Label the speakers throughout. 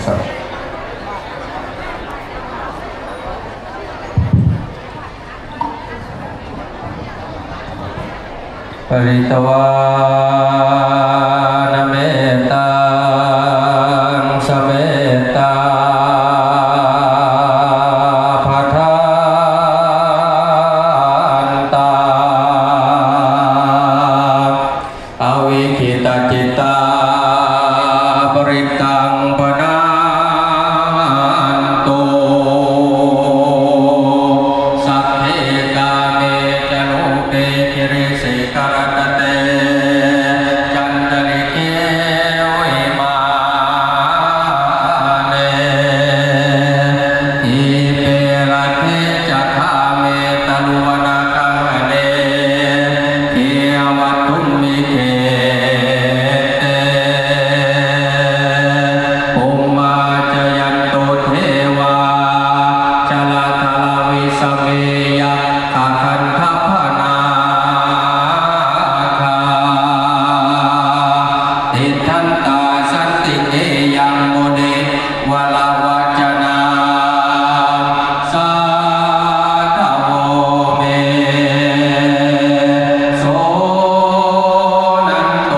Speaker 1: สัตว์ปริตวานเมตตังสเมตตาภัทธันตาอวิคิตจิตตาปริตังปนันตุสัพเพกาเมจโลเกคิริสิกรตเตจันตริเกวิมาเนอิเประเทจักขาเมตลุวนาคังเนเทวตุมมิเกภูมาจยันตุเทวาจลาทลาวิสเมยะอาคันทัพพนาคาติทันตาสันติเอยังโมเดวลาวาจนาสาธโวเมโสนันโต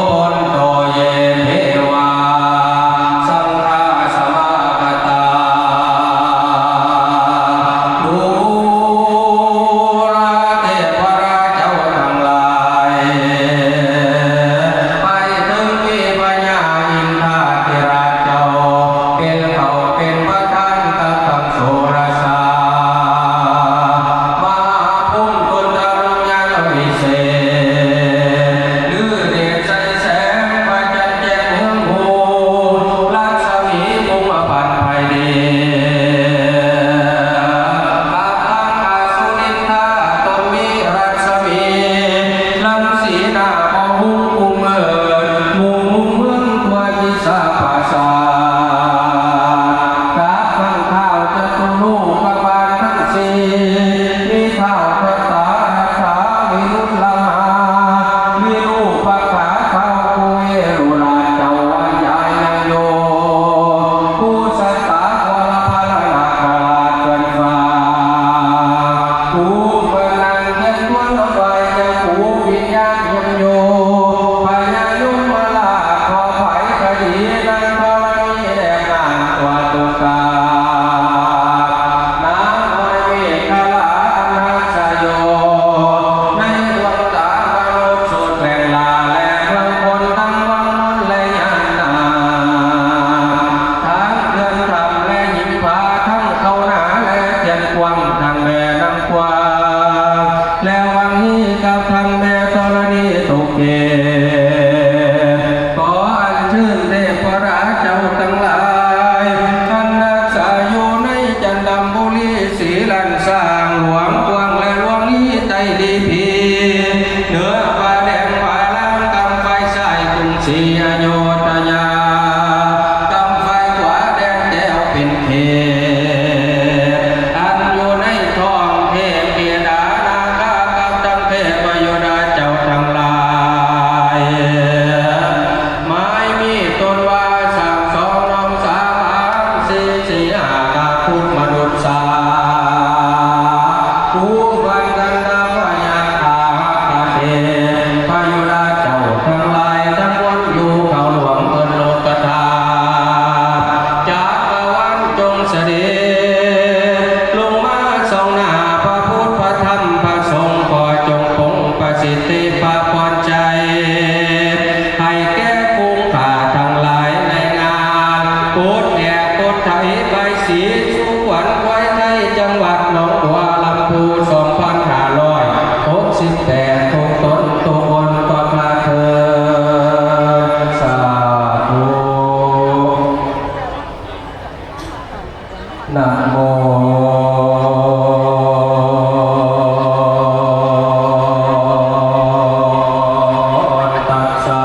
Speaker 1: ปนโตเยเทวาสังฆาสมากตาดูราเทพราเจ้าทั้งหลายไปถึงวิปัญญาอินทาธิราชเจ้าเป็นเขาเป็นประธานกับทั้งโสรสามาพุ่มตุนดารุญญาณวิเศษลือเดชใสแสงพระจันทร์แจ่มเมืองภูลักษมีมุงอภันภัยดีอาตังอาสุนินทาตนมีรัศมีลังสีหน้ามองหุ้มกุมเอิญมุงเมืองตัวจิสาภาษากราบข้างข้าวจะตุลูกกบาลทั้งสี่มีข้าวพระตารักษาวิรุฬลามีลูกประขาข้าวกุเอรุราชเจ้าอัญญายโยผู้สัตตาวรพลนาคราชเกินฟ้าผู้เปิดลังเทียนทวนเอาไว้จะผู้วิญญาณยมโยพญายุมาลาขอไผ่คดีนันทรณีแดงนางตัวตุกาน้ำอ้อยเมฆลาอนาสโยในดวงตามนุษย์สุดแหลงลาและเมืองคนทั้งวังนนและยานนาทั้งเดือนทำและหญิงพาทั้งเขาหนาและเทียนกวางทั้งแม่น้ำกวางและวังนี้กับทั้งแม่ธรณีตุเกขออัญเชิญเทพราชเจ้าทั้งหลายท่านรักษาอยู่ในจันดำบุรีศรีลันสร้างหลวงกวางและหลวงนี้ไตดีพีเหนือป่าแดงป่าลังกำไฟสายกรุงศรีอโยธยากำไฟขวาแดงแก้วเป็นเขตอันอยู่ในท้องเทพเกดานาคากับทั้งเทพโยดาเจ้าทั้งหลายไม้มีต้นว่าสังสองน้องสามสี่สี่ห้ากาพุทธมนุษย์สาผู้บันกันดาพญาคาคาเทพโยดาเจ้าทั้งหลายทั้งวนอยู่เขาหลวงเอิญโลกธาจักรวาลจงเสด็จลงมาทรงหน้าพระพุทธพระธรรมพระสงฆ์ขอจงคงประสิทธิภาพพรใจ ให้แก่ผู้ข้าทั้งหลายในงานโคตรแห่โคตรไทยใบสีสุวรรณไว้ไทยจังหวัดหนองบัวลำพู2568ทุกตนทุกคนก็พาเธอสาธุนะโมตัสสะ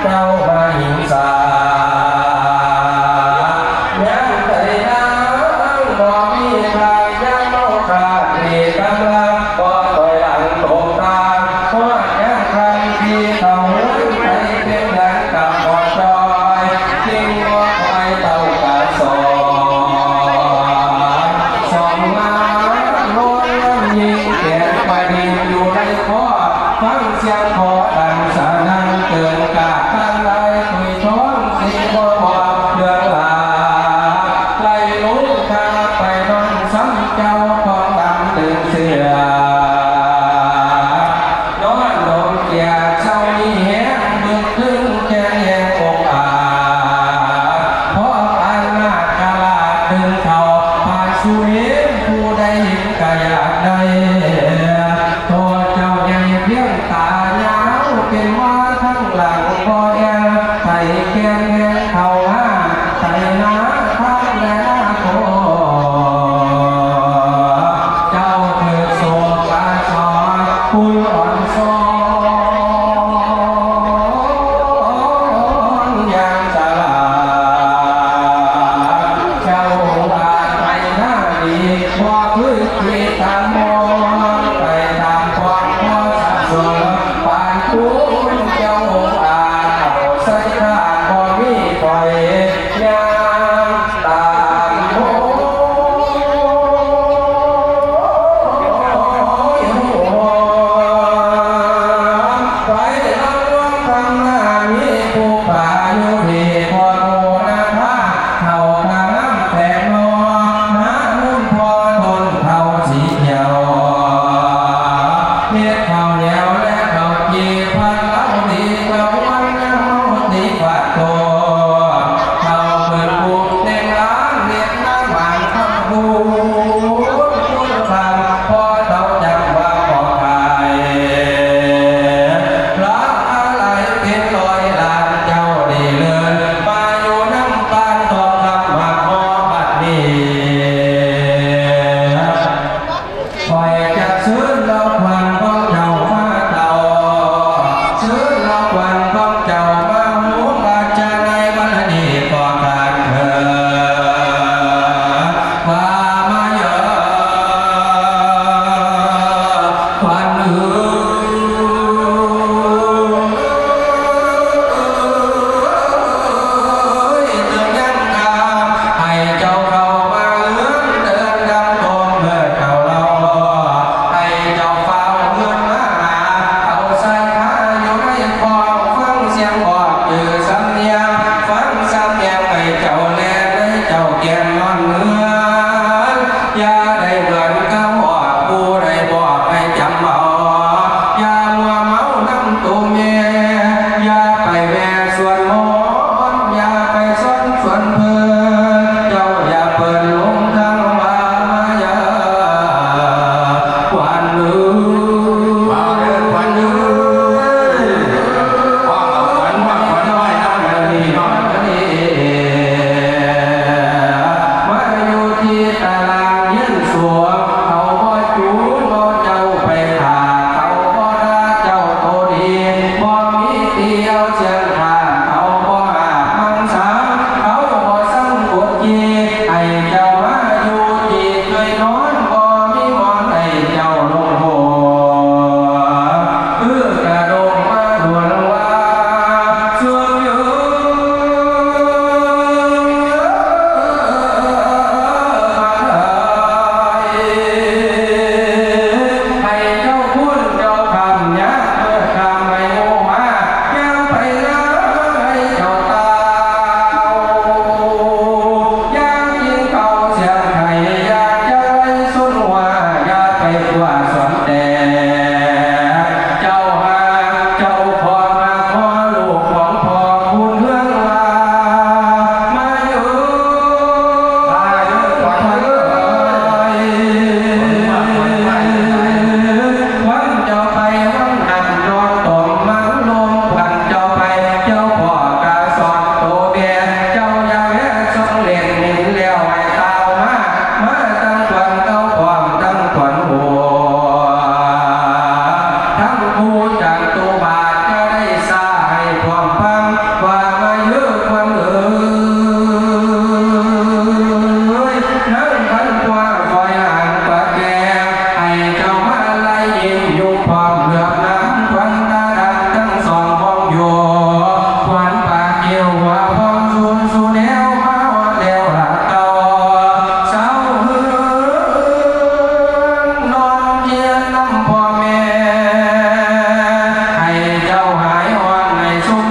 Speaker 1: เจ้ามาหิงสายังใจน้ำบ่มีทางยังโมขาดมีกำลังบ่ถอยหลังตกตามเพราะยังทันที่เขาใจเป็นแรงกับบ่จอยทิ้งว่าคอยเต่ากาสอนสองมาโล้นยิงแก่ประดินอยู่ในคอฟังเสียงคอดังสนั่นเกินกาตั้งไรคุยท้องสีบัวบอกเดือดลาไล่ลุกทาไปนอนซ้ำเจ้าของดำดึงเสือนอนลงเกียร์เช้านี้แห้งบึกขึ้นแค่แห้งอกอาเพราะอันหน้ากะลาดดึงเขาผ่านสู่เห็นผู้ใดเห็นก็อยากได้ตัวเจ้าใหญ่เพียงตายาวเป็นว่าทั้งหลังบ่แอไทยแกงแหงเขาห้าไทยนาทั้งแลโคเจ้าเถิดโศกาสอนคุณอ่อนสอนอย่างสลาเจ้าอาจไปหน้าดีบ่พื้นที่ตามมองไปตามความพอสับสนปานคุณเจ้าอาจเอาใส่ข้าบ่มีปล่อยยามตามโมไปเอาลวงทำหน้ามีผู้ป่าอยู่ดีพอโมนาภาเขาทางน้ำแตกนอน้ำนุ่นพอทนเขาสีเขียวเม็ดข้าวเหนียวและข้าวจีพันเล่าดีเจ้าวันน้ำดีฝาดโตเขาเปิดบุกเต็มร้านเรียกน้ำหวานคำพูดพูดคำพอเราจับว่าขอขายรักอะไรเป็นรอยลานเจ้าดีเลินมาอยู่น้ำตาลทองคำมาขอบัดนี้คอยจะซื้อเราควันของเจ้ามาเต่าซื้อเราควันของเจ้ามาหูมาจะในวันนี้ก็ขาดเธอว่ามาเยอะควันเตือนยังกาให้เจ้าเข้ามาเลื่อนเดินดำตรงเมื่อเจ้าเราให้เจ้าเฝ้าเงินมาเอาใส่ผ้าอยู่ในคอฟังเสียงบอกจือสำเนียงฟังสำเนียงให้เจ้าแลได้เจ้าแก่นนอนเนือนอย่าได้เหมือนกับบอกผู้ใดบอกให้จำเอาอย่ามัวเมาน้ำตัวเมียอย่าไปแว่ส่วนหมอนอย่าไปซ่อนส่วนเพื่อนเจ้าอย่าเปิดลงทางว่ามาอย่าควันลือควันลือว่าเอาควันว่าควันน้อยน้ำมันนี่น้อยนี่มาอยู่ที่ตารางเย็นสวงเขาบ่จูนบ่เจ้าไปขาเขาบ่ด่าเจ้าโตดีบ่มีเตียวเชียงทางเขาบ่หามังสาเขาบ่สั่งกดจีให้เจ้ามาอยู่ที่เคยนอนบ่มีหมอนให้เจ้าลงหัวคือกระโดดมาด่วนว่าช่วงอยู่ให้เจ้าพูดเจ้าคำยักเมื่อคำไม่โง่มายังไป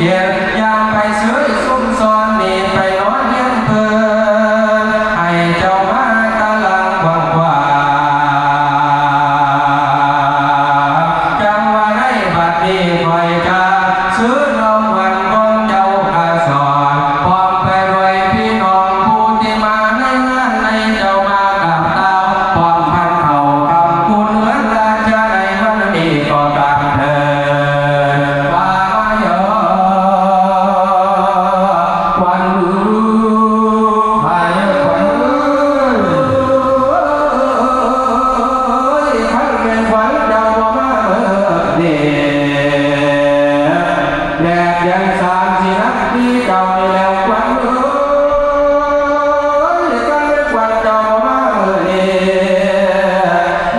Speaker 1: เย็นยามไปเสยซุ่มซ้อนนี่ไปนอนเฮียนเพลินให้เจ้ามากะลังว่างกว่าจังว่าได้บัดนี้คอยกาซื้อนมวันบนเจ้ากะสอนพร้อมไปรวยพี่น้องผู้ที่มาในงานในเจ้ามากับเต้าพร้อมพันเขาคำคุณเหมือนราชาในวันนี้ก็ตามเถิดว่ามาเยอะควันพายควันขันเป็นขวัญเจ้าบ่มาเบิดเดีแดดยังสามสินักที่เก่านี่แล้วควันขันเป็นขวัญเจ้าบ่มาเบิดเดี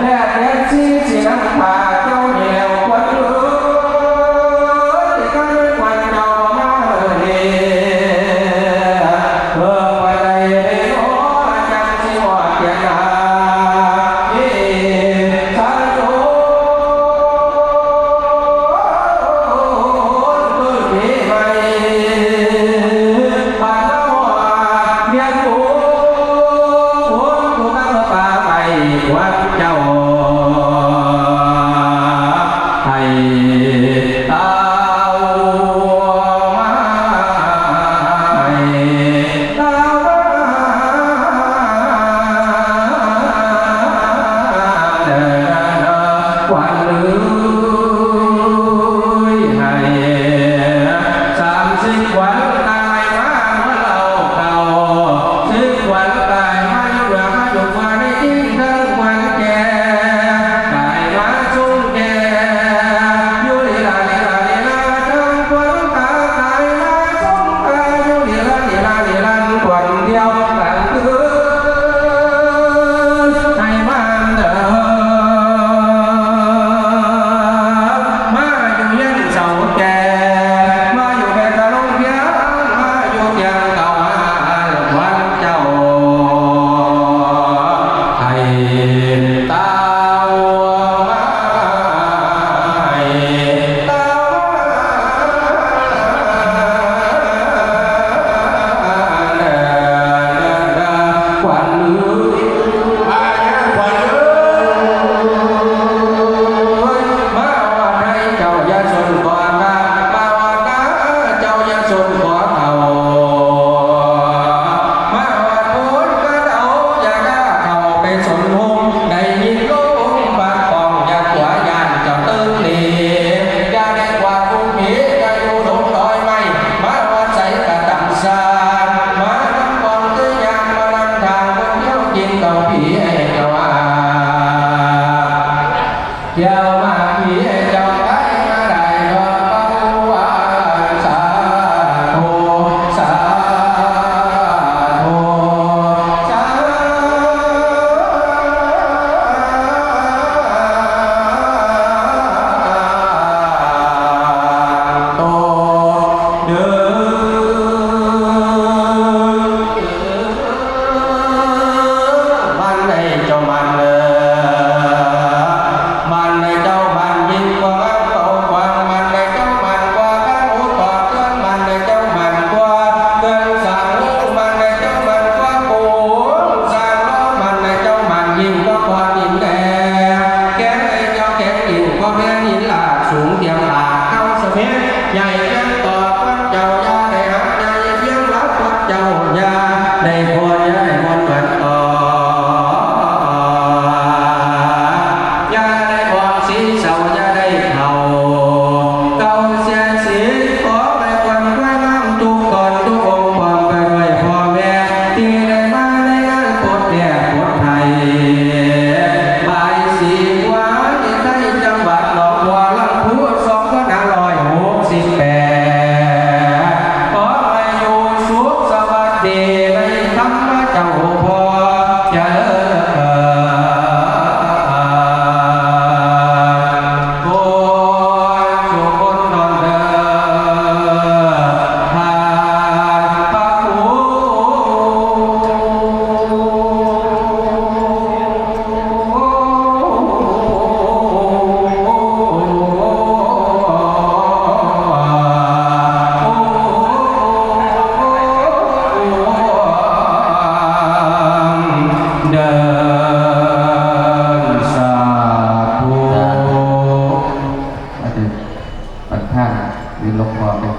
Speaker 1: แดดยังสินักพาเจ้านี่แล้วควันขันเป็นขวัญเจ้าบ่มาเบิดเดีเพิ่มไปได้โอ้จังสิหอดเกียรติสาธุปีใหม่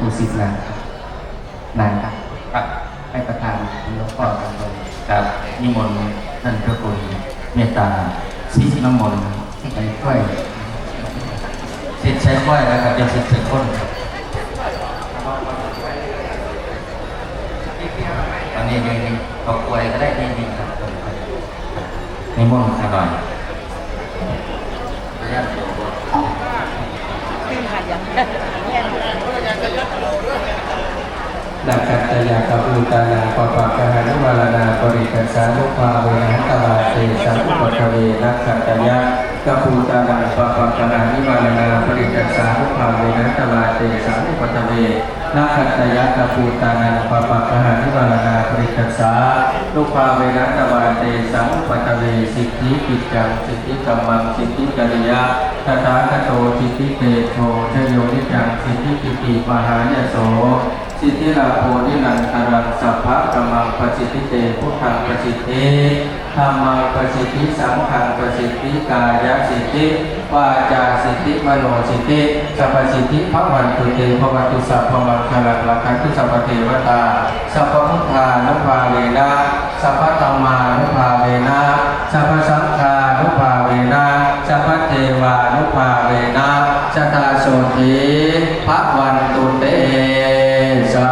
Speaker 2: ปู่สิบนานนานครับ
Speaker 1: ครับ
Speaker 2: ให้ประธานหลวงพ่อกันเลย
Speaker 1: ครับนิมนต์ท่านพระคุณเมตตาสิทธิน้ำมนต์
Speaker 2: ไปช่วย
Speaker 1: สิทธิ์ใช้ค่อยแล้วครับยังสิทธิ์ใช้คนตอนนี้ยังขอบคุยก็ได้ดีๆครับนิมนต์หน่อย
Speaker 2: ดักกัตยากบูตานาปปะกะหานุวาลนาปริกัสสานุภาเวนะตวาเตสัมปุปะเวนักขัตตยะกบูตานาปปะกะหานิวาลนาปริกัสสานุภาเวนะตวาเตสัมปุปะเวนักขัตตยะกบูตานาปปะกะหานิวาลนาปริกัสสานุภาเวนะตวาเตสัมปุปะเวสิทธิกิจจังสิทธิกัมมังสิทธิกิริยะตถาคโตสิทธิเตโชชโยนิจังสิทธิปิติมหายโสสิทธิราโภนิรันตรังสัพพะกมังปสิทธิเตพุทธังปสิทธิธรรมังปสิทธิสังฆังปสิทธิกายสิทธิวาจาสิทธิมโนสิทธิสัพพสิทธิภวันตุเตภวตุสัพพมังคลังลักขันตุสัพพเทวตาสัพพพุทธานุภาเวนะสัพพธัมมานุภาเวนะสัพพสังฆานุภาเวนะสัพพเทวานุภาเวนะชตาโสติภวันตุเตสา